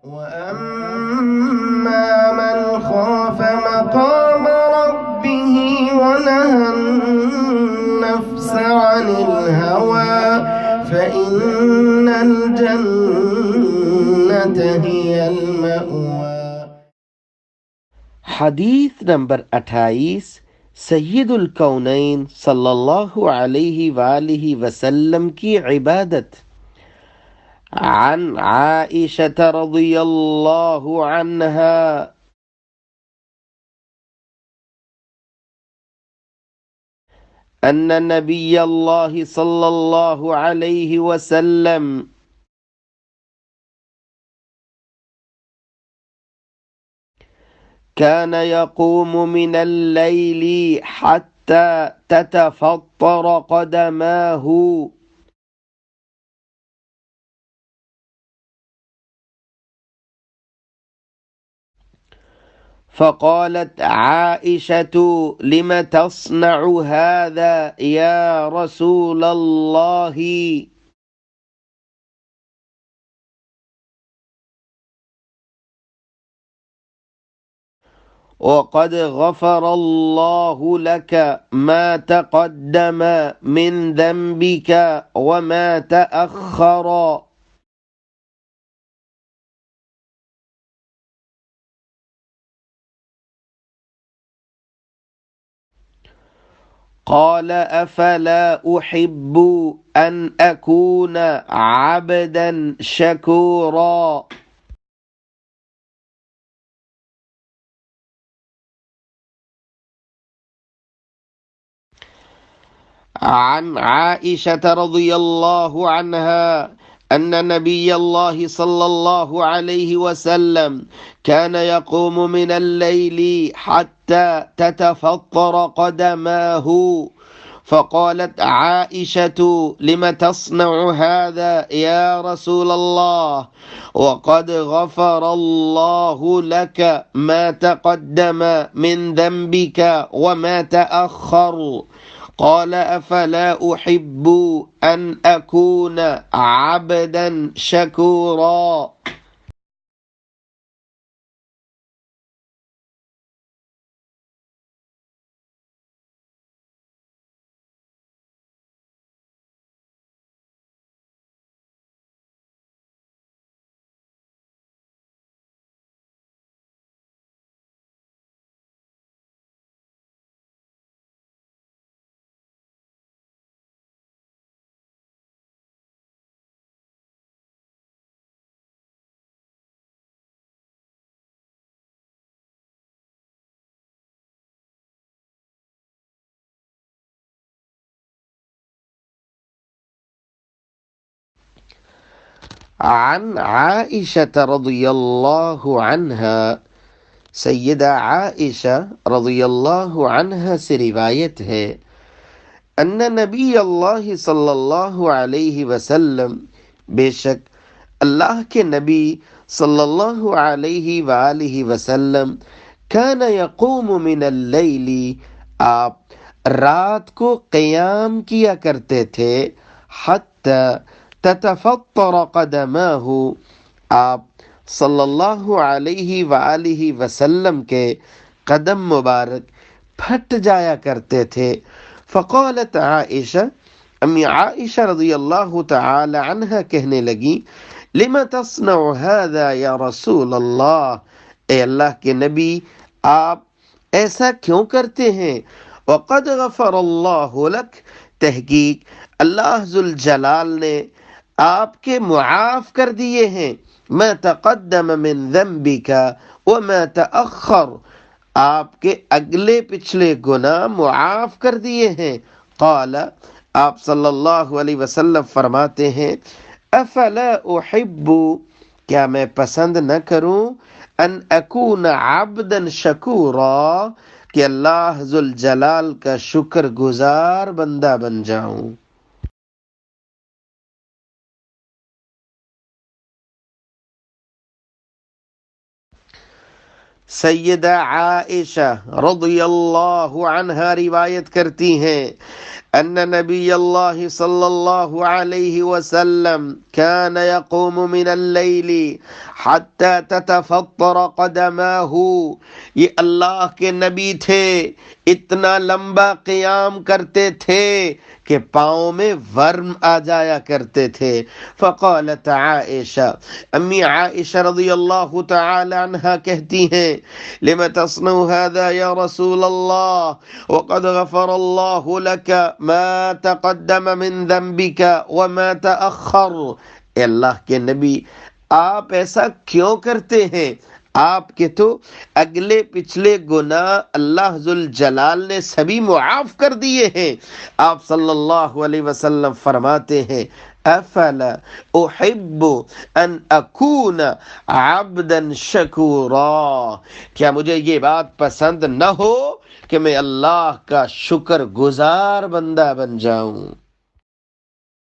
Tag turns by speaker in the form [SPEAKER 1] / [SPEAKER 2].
[SPEAKER 1] وَأَمَّا مَنْ خَافَ مَقَامَ رَبِّهِ وَنَهَى النَّفْسَ عَنِ الْهَوَى فَإِنَّ الْجَنَّةَ هِيَ الْمَأْوَى۔
[SPEAKER 2] حدیث نمبر 28، سید الکونین صلی اللہ علیہ وآلہ وسلم کی عبادت۔ عن عائشة رضی اللہ عنہا ان نبی اللہ صلی اللہ علیہ وسلم كان يقوم من الليل حتى تتفطر قدماه فقالت عائشة لم تصنع هذا يا رسول الله؟ وقد غفر الله لك ما تقدم من ذنبك وما تأخر۔ قال أفلا أحب أن أكون عبدا شكورا۔ عن عائشة رضي الله عنها أن نبي الله صلى الله عليه وسلم كان يقوم من الليل حتى تتفطر قدماه فقالت عائشة لم تصنع هذا يا رسول الله؟ وقد غفر الله لك ما تقدم من ذنبك وما تأخر۔ قال أفلا أحب أن أكون عبدا شكورا۔ عن عائشة رضی اللہ عنہا، سیدہ عائشہ رضی اللہ عنہا سے روایت ہے، ان نبی اللہ صلی اللہ علیہ وسلم، بے شک اللہ کے نبی صلی اللہ علیہ وآلہ وسلم، کان یقوم من اللیل، آپ رات کو قیام کیا کرتے تھے، حتی تتفطر قدماہ، آپ صلی اللہ علیہ وآلہ وسلم کے قدم مبارک پھٹ جایا کرتے تھے۔ فقالت عائشہ، امی عائشہ رضی اللہ تعالی عنہ کہنے لگی، لم تصنع هذا یا رسول اللہ، اے اللہ کے نبی آپ ایسا کیوں کرتے ہیں؟ وقد غفر اللہ لک، تحقیق اللہ ذوالجلال نے آپ کے معاف کر دیے ہیں، ما تقدم من ذنبک وما تأخر، آپ کے اگلے پچھلے گناہ معاف کر دیے ہیں۔ قال، آپ صلی اللہ علیہ وسلم فرماتے ہیں، افلا احب، کیا میں پسند نہ کروں، ان اکون عبدا شکورا، کہ اللہ ذوالجلال کا شکر گزار بندہ بن جاؤں۔ سیدہ عائشہ رضی اللہ عنہا روایت کرتی ہیں، أن نبي الله صلى الله عليه وسلم كان يقوم من الليل حتى تتفطر قدماه. یہ اللہ کے نبی تھے، اتنا لمبا قیام کرتے تھے کہ پاؤں میں ورم آ جایا کرتے تھے. فقالت عائشہ، امی عائشہ رضی اللہ تعالی عنہ کہتی ہیں، لم تصنع هذا یا رسول اللہ وقد غفر اللہ لك ما تقدم من ذنبك وما تأخر. اے اللہ کے نبی، آپ ایسا کیوں کرتے ہیں؟ آپ کے تو اگلے پچھلے گناہ اللہ ذوالجلال نے سبھی معاف کر دیے ہیں. آپ صلی اللہ علیہ وسلم فرماتے ہیں، افلا احب ان اکون عبدا شکورا، کیا مجھے یہ بات پسند نہ ہو کہ میں اللہ کا شکر گزار بندہ بن جاؤں.